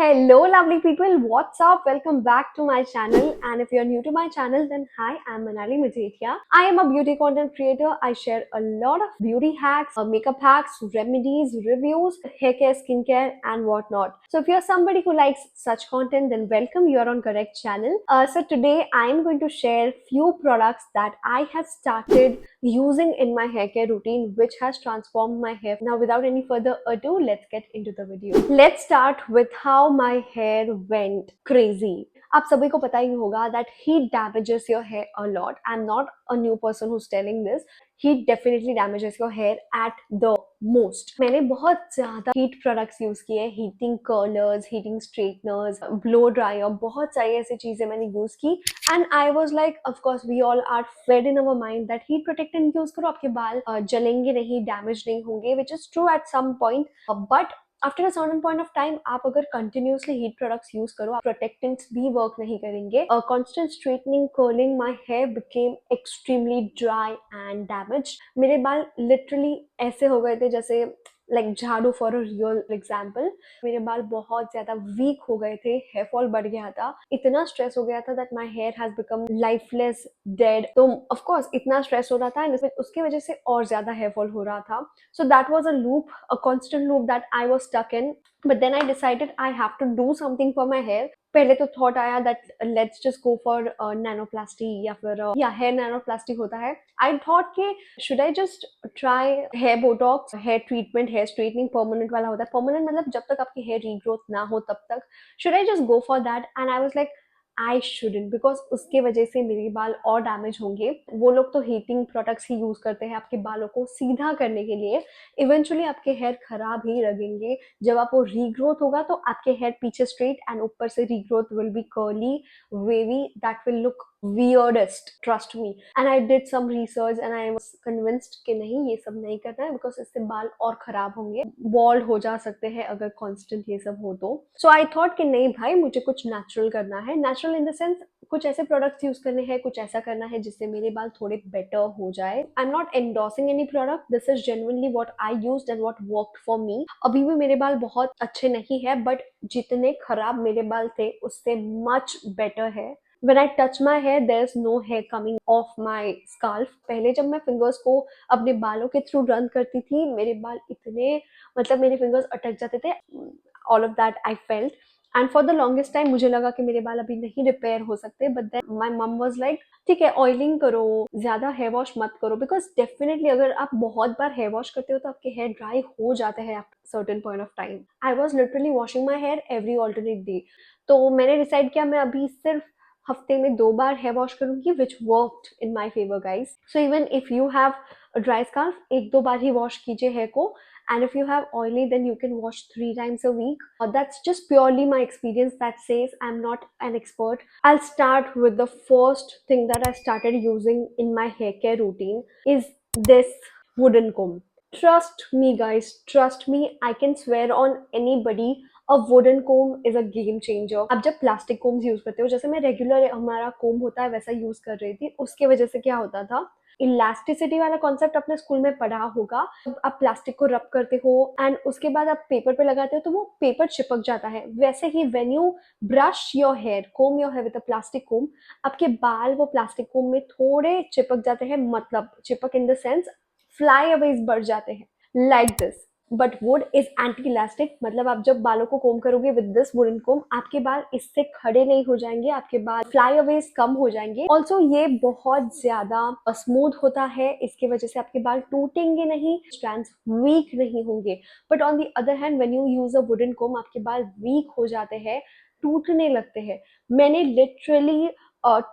Hello, lovely people. What's up? Welcome back to my channel. And if you're new to my channel, then hi, I'm Manali Majetia. I am a beauty content creator. I share a lot of beauty hacks, makeup hacks, remedies, reviews, hair care, skincare, and whatnot. So if you're somebody who likes such content, then welcome. You're on correct channel. So today I am going to share few products that I have started using in my hair care routine, which has transformed my hair. Now, without any further ado, let's get into the video. Let's start with how my hair went crazy. आप सभी को पता ही होगा that heat damages your hair a lot. I'm not a new person who's telling this. Heat definitely damages your hair at the most. मैंने बहुत ज्यादा heat products use किए, heating curlers, heating straighteners, blow dryer, बहुत सारी ऐसी चीजें मैंने use की. And I was like, of course we all are fed in our mind that heat protectant use करो, आपके बाल जलेंगे नहीं, डैमेज नहीं होंगे, which is true at some point. But after a certain point of time आप अगर कंटिन्यूसली हीट प्रोडक्ट्स यूज करो, प्रोटेक्टेंट्स भी वर्क नहीं करेंगे. Constant straightening, curling, my hair became extremely dry and damage. मेरे बाल लिटरली ऐसे हो गए थे जैसे लाइक झाड़ू, फॉर अ रियल एग्जाम्पल. मेरे बाल बहुत ज्यादा वीक हो गए थे, हेयर फॉल बढ़ गया था, इतना स्ट्रेस हो गया था that my hair has become lifeless, dead. तो ऑफ कोर्स इतना स्ट्रेस हो रहा था एंड उसकी वजह से और ज्यादा हेयर फॉल हो रहा था. So that was a loop, a constant loop that I was stuck in. But then I decided I have to do something for my hair. पहले तो थॉट आया that let's just go for nanoplasty या फिर या hair nanoplasty होता है. I thought कि should I just try hair botox, hair treatment, hair straightening permanent वाला होता है. परमानेंट मतलब जब तक आपकी हेयर रीग्रोथ ना हो तब तक. Should I just go for that? And I was like I shouldn't, because उसके वजह से मेरे बाल और डैमेज होंगे. वो लोग तो हीटिंग प्रोडक्ट्स ही यूज करते हैं आपके बालों को सीधा करने के लिए. इवेंचुअली आपके हेयर खराब ही लगेंगे. जब आप वो रीग्रोथ होगा तो आपके हेयर पीछे स्ट्रेट एंड ऊपर से regrowth will be curly, wavy, that will look weirdest, trust me. And I did some research and I was convinced कि नहीं, ये सब नहीं करना है, because इससे बाल और खराब होंगे, बॉल्ड हो जा सकते हैं अगर कांस्टेंट ये सब हो तो. सो आई थॉट कि नहीं भाई, मुझे कुछ नेचुरल करना है. नेचुरल इन द सेंस कुछ ऐसे प्रोडक्ट्स यूज करने हैं, कुछ ऐसा करना है जिससे मेरे बाल थोड़े बेटर हो जाए. I am not endorsing any product, this is genuinely what I used and what worked for me. अभी भी मेरे बाल बहुत अच्छे नहीं है, बट जितने खराब मेरे बाल थे उससे मच बेटर है. When I touch my hair, there's no hair coming off my scalp. पहले जब मैं फिंगर्स को अपने बालों के थ्रू रन करती थी, मेरे बाल इतने, मतलब मेरे फिंगर्स अटक जाते थे. All of that I felt. And for the longest time मुझे लगा कि मेरे बाल अभी नहीं रिपेयर हो सकते. बट देन माई मम वॉज लाइक, ठीक है, ऑयलिंग करो, ज्यादा हेयर वॉश मत करो, बिकॉज डेफिनेटली अगर आप बहुत बार हेयर वॉश करते हो तो आपके हेयर ड्राई हो जाते हैं after certain point of time. I was literally washing my hair every alternate day. तो मैंने डिसाइड किया मैं अभी सिर्फ हफ्ते में 2 बार हेयर वॉश करूंगी, which worked in my favour guys. So even if you have dry scalp, 1-2 बार ही वॉश कीजिए हेयर को. And if you have oily, then you can wash 3 times a week. That's just purely my experience that says I'm not an expert. I'll start with the first thing that I started using in my hair care routine is this wooden comb. Trust me guys, trust me, I can swear on anybody, a wooden comb is a game changer. अब जब plastic combs use करते हो, जैसे मैं regular हमारा कोम होता है वैसा यूज कर रही थी, उसके वजह से क्या होता था, इलास्टिसिटी वाला कॉन्सेप्ट अपने स्कूल में पढ़ा होगा. आप प्लास्टिक को रब करते हो एंड उसके बाद आप पेपर पे लगाते हो तो वो पेपर चिपक जाता है. वैसे ही when you brush your hair, comb your hair with a plastic comb, आपके बाल वो प्लास्टिक कोम में थोड़े चिपक जाते हैं, मतलब चिपक in the sense fly Awez बढ़ जाते हैं, like this. But would is anti elastic, मतलब आप जब बालों को कोम करोगे विद दिस वुडन कोम, आपके बाल इससे खड़े नहीं हो जाएंगे, आपके बाल फ्लाई अवेज कम हो जाएंगे. ऑल्सो ये बहुत ज्यादा स्मूथ होता है, इसकी वजह से आपके बाल टूटेंगे नहीं, स्ट्रैंड्स वीक नहीं होंगे. But on the other hand when you use a wooden comb, आपके बाल वीक हो जाते हैं, टूटने लगते हैं. मैंने लिटरली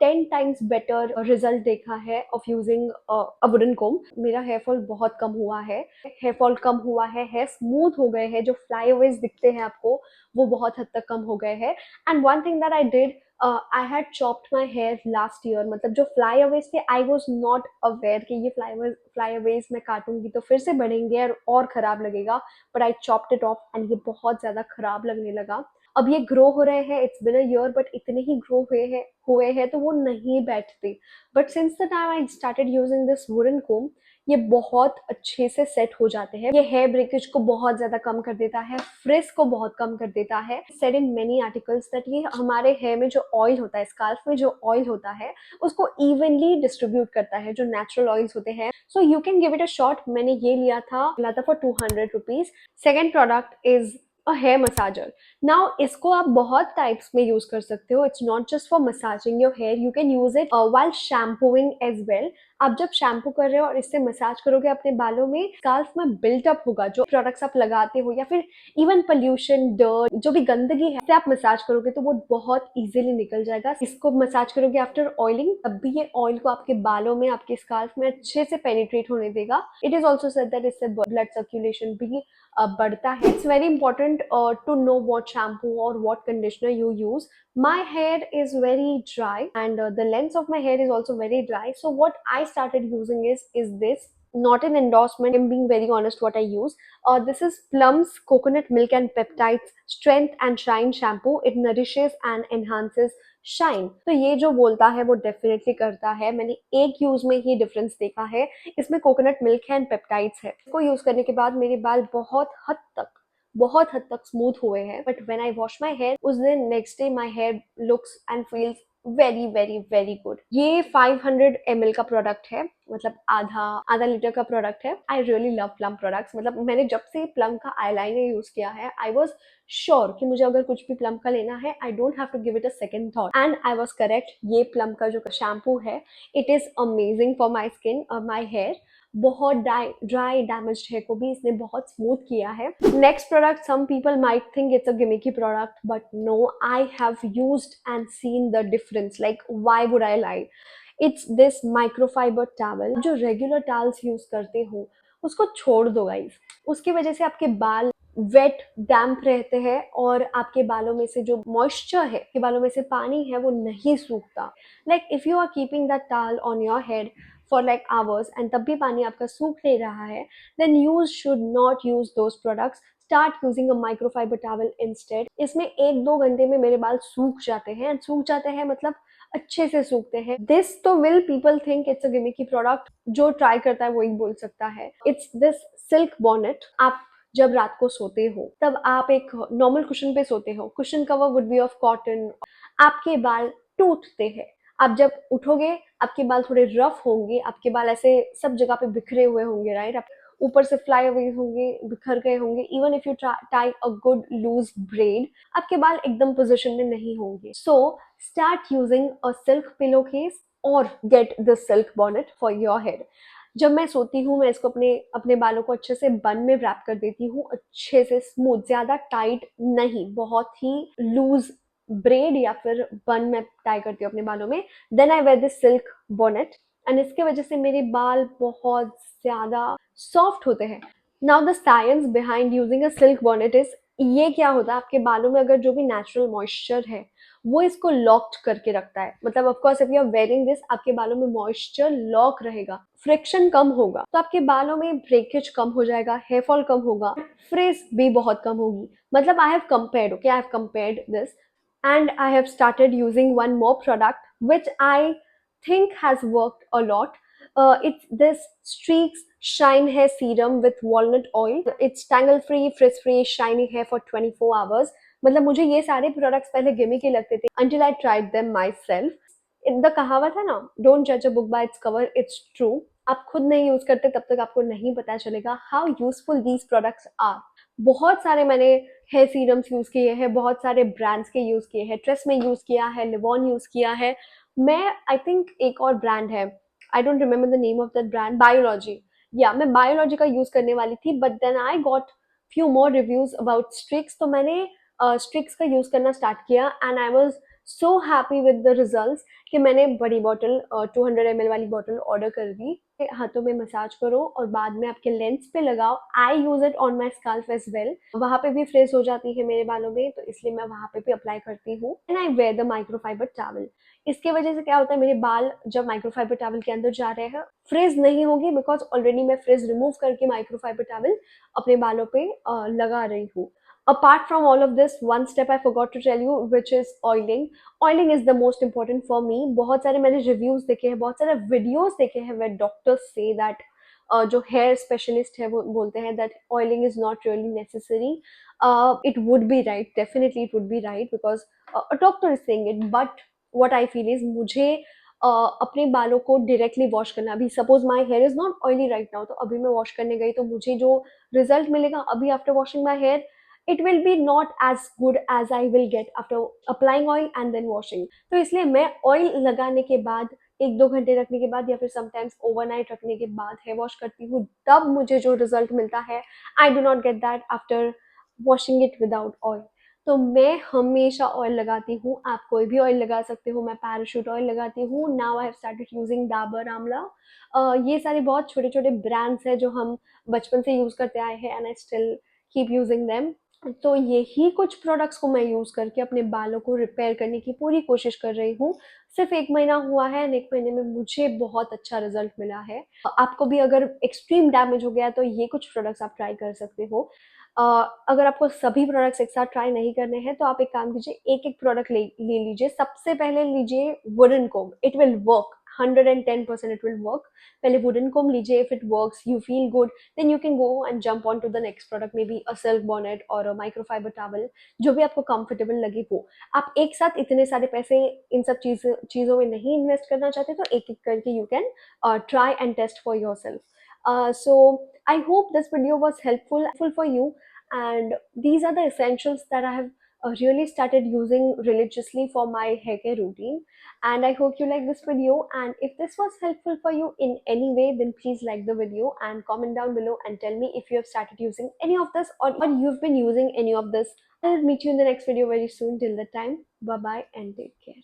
10 times बेटर रिजल्ट देखा है ऑफ यूजिंग अ वुडन कोम. मेरा हेयर फॉल बहुत कम हुआ है, हेयर फॉल कम हुआ है, हेयर स्मूथ हो गए हैं, जो फ्लाई अवेज दिखते हैं आपको वो बहुत हद तक कम हो गए हैं. And one thing that I did, I had chopped my hair last year, मतलब जो फ्लाई अवेज थे, आई वॉज नॉट अवेयर कि ये फ्लाई अवेज मैं काटूंगी तो फिर से बढ़ेंगे और खराब लगेगा. But I chopped it of and ये बहुत ज्यादा खराब लगने लगा. अब ये ग्रो हो रहे हैं, it's been a year, but इतने ही ग्रो हुए हैं तो वो नहीं बैठते. But since the time I started using this wooden comb, ये बहुत अच्छे से सेट हो जाते हैं। ये हेयर ब्रेकेज को बहुत ज्यादा कम कर देता है, फ्रिज को बहुत कम कर देता है। Said in many articles that ये हमारे हेयर में जो ऑयल होता है, स्काल्फ में जो ऑयल होता है, उसको इवनली डिस्ट्रीब्यूट करता है, जो नेचुरल ऑयल्स होते हैं। So you can give it a shot. मैंने ये लिया था for 200 rupees. Second product is a hair massager. Now इसको आप बहुत टाइप्स में यूज कर सकते हो। It's not just for massaging your hair, you can use it while shampooing as well. आप जब शैम्पू कर रहे हो और इससे मसाज करोगे अपने बालों में, स्काल्फ में बिल्टअप होगा जो प्रोडक्ट्स आप लगाते हो, या फिर इवन पोल्यूशन, डर्ट, जो भी गंदगी है, इससे आप मसाज करोगे तो वो बहुत इजीली निकल जाएगा। इसको मसाज करोगे आफ्टर ऑयलिंग, तब भी ये ऑयल को आपके बालों में, आपके स्काल्फ में अच्छे से पेनिट्रेट होने देगा। It is also said that इससे ब्लड सर्कुलेशन भी बढ़ता है। It's very important to know what shampoo और what conditioner you use. My hair is very dry, and the length of my hair is also very dry. So what I started using is this. Not an endorsement, I'm being very honest what I use. This is Plum's Coconut Milk and Peptides Strength and Shine Shampoo. It nourishes and enhances shine. तो ये जो बोलता है वो definitely करता है। मैंने एक यूज में ही डिफरेंस देखा है। इसमें कोकोनट मिल्क है एंड पेप्टाइड्स है। इसको यूज करने के बाद मेरे बाल बहुत हद तक स्मूथ हुए हैं। But when I wash my hair, उस दिन next day my hair looks and feels very very very good. ये 500 ml का प्रोडक्ट है, मतलब आधा आधा लीटर का प्रोडक्ट है। I really love plum products. मतलब मैंने जब से प्लम का आईलाइनर यूज किया है, आई वॉज श्योर कि मुझे अगर कुछ भी प्लम का लेना है, I don't have to give it a second thought, and I was correct. ये प्लम का जो शैम्पू है, it is amazing for my skin और माई हेयर। बहुत ड्राई डैमेज्ड हेयर को भी इसने बहुत स्मूथ किया है। Next product, some people might think it's a gimmicky product, but no, I have used and seen the difference. Like why would I lie? It's this microfibre towel. जो regular towels use करते हो उसको छोड़ दो guys. उसकी वजह से आपके बाल वेट डैम्प रहते हैं और आपके बालों में से जो मॉइस्चर है, आपके बालों में से पानी है, वो नहीं सूखता। Like if you are keeping that towel on your head for like hours and तब भी पानी आपका सूख नहीं रहा है, then you should not use those products. Start using a microfiber towel instead. इसमें 1-2 घंटे में मेरे बाल सूख जाते हैं, एंड सूख जाते हैं मतलब अच्छे से सूखते हैं। दिस तो will people think it's a gimmicky product. जो ट्राई करता है वही बोल सकता है। It's this silk bonnet. आप जब रात को सोते हो तब आप एक नॉर्मल कुशन पे सोते हो, cushion cover would be of cotton. आपके बाल टूटते हैं। आप जब उठोगे आपके बाल थोड़े रफ होंगे, आपके बाल ऐसे सब जगह पे बिखरे हुए होंगे, राइट? आप ऊपर से फ्लाई अवे होंगे, बिखर गए होंगे। Even if you tie a good loose braid, आपके बाल एकदम पोजिशन में नहीं होंगे। So start using a silk pillow case और get the silk bonnet for your head. जब मैं सोती हूँ, मैं इसको अपने अपने बालों को अच्छे से बन में रैप कर देती हूँ, अच्छे से स्मूथ, ज्यादा टाइट नहीं, बहुत ही लूज ब्रेड या फिर बन में टाई करती हूँ अपने बालों में। Then I wear this silk bonnet, and इसके वजह से मेरे बाल बहुत ज्यादा सॉफ्ट होते हैं। Now the science behind using a silk bonnet is, ये क्या होता है, आपके बालों में अगर जो भी नेचुरल मॉइस्चर है वो इसको लॉक्ड करके रखता है। मतलब of course if you are wearing this, आपके बालों में मॉइस्चर लॉक रहेगा, फ्रिक्शन कम होगा, तो आपके बालों में ब्रेकेज कम हो जाएगा, हेयर फॉल कम होगा, फ्रिज भी बहुत कम होगी। मतलब I have compared, okay, I have compared this, and I have started using one more product which I think has worked a lot. It's this Streaks Shine Hair Serum with walnut oil. It's tangle free, frizz free, shiny hair for 24 hours. मतलब मुझे ये सारे products पहले gimme के लगते थे until I tried them myself. The कहावत है ना, डोंट जज a book by its cover, it's true. आप खुद नहीं यूज करते तब तक आपको नहीं पता चलेगा how useful these products are. बहुत सारे मैंने हेयर सीरम्स यूज किए हैं, बहुत सारे ब्रांड्स के यूज किए हैं, ट्रेस में यूज किया है, लिवॉन यूज किया है। मैं आई थिंक एक और ब्रांड है, I don't remember the name of that brand, Biolage, या मैं बायोलॉजी का यूज करने वाली थी, but then I got few more reviews about Streax, तो मैंने स्ट्रिक्स का यूज करना स्टार्ट किया, and I was so happy with the results कि मैंने बड़ी बॉटल 200 ml वाली बॉटल ऑर्डर कर दी। हाथों में मसाज करो और बाद में आपके लेंस पे लगाओ। I use it on my scalp as well. वहां पे भी फ्रेज हो जाती है मेरे बालों में, तो इसलिए मैं वहां पे भी अप्लाई करती हूँ। And I wear the microfiber towel. इसके वजह से क्या होता है, मेरे बाल जब माइक्रोफाइबर टॉवल के अंदर जा रहे हैं, फ्रिज नहीं होगी, बिकॉज ऑलरेडी मैं फ्रिज रिमूव करके माइक्रोफाइबर टॉवल अपने बालों पे लगा रही हूँ। Apart from all of this, one step I forgot to tell you, which is oiling. Oiling is the most important for me. बहुत सारे मैंने रिव्यूज देखे हैं, बहुत सारे वीडियोस देखे हैं where doctors say that जो हेयर स्पेशलिस्ट है वो बोलते हैं that oiling is not really necessary, it would be right, definitely it would be right because a doctor is saying it, but what I feel is मुझे अपने बालों को directly wash करना, अभी suppose my here is not oily right now, तो अभी मैं wash करने गई तो मुझे जो रिजल्ट मिलेगा अभी after washing my hair, it will be not as good as I will get after applying oil and then washing. तो इसलिए मैं ऑयल लगाने के बाद 1-2 घंटे रखने के बाद या फिर समटाइम्स ओवरनाइट रखने के बाद हेयर वॉश करती हूँ, तब मुझे जो रिजल्ट मिलता है I do not get that after washing it without oil. तो मैं हमेशा ऑयल लगाती हूँ, आप कोई भी ऑयल लगा सकते हो, मैं पैराशूट ऑयल लगाती हूँ, now I have started using Dabur आंवला। ये सारे बहुत छोटे छोटे ब्रांड्स हैं जो हम बचपन से यूज करते आए हैं and I still keep using them. तो यही कुछ प्रोडक्ट्स को मैं यूज करके अपने बालों को रिपेयर करने की पूरी कोशिश कर रही हूँ। सिर्फ 1 महीना हुआ है एंड 1 महीने में मुझे बहुत अच्छा रिजल्ट मिला है। आपको भी अगर एक्सट्रीम डैमेज हो गया तो ये कुछ प्रोडक्ट्स आप ट्राई कर सकते हो। अगर आपको सभी प्रोडक्ट्स एक साथ ट्राई नहीं करने हैं तो आप एक काम कीजिए, एक एक प्रोडक्ट ले लीजिए। सबसे पहले लीजिए wooden comb, it will work 110%, it will work. पहले वुडन कोम लीजिए, if it works you feel good then you can go and jump on to the next product, maybe a silk bonnet और a microfiber towel, जो भी आपको comfortable लगे वो। आप एक साथ इतने सारे पैसे इन सब चीज़ों में नहीं इन्वेस्ट करना चाहते तो एक एक करके you can try and test for yourself. So I hope this video was helpful for you, and these are the essentials that I have really started using religiously for my hair care routine. And I hope you like this video, and if this was helpful for you in any way, then please like the video and comment down below and tell me if you have started using any of this, or you've been using any of this. I'll meet you in the next video very soon. Till that time, bye bye and take care.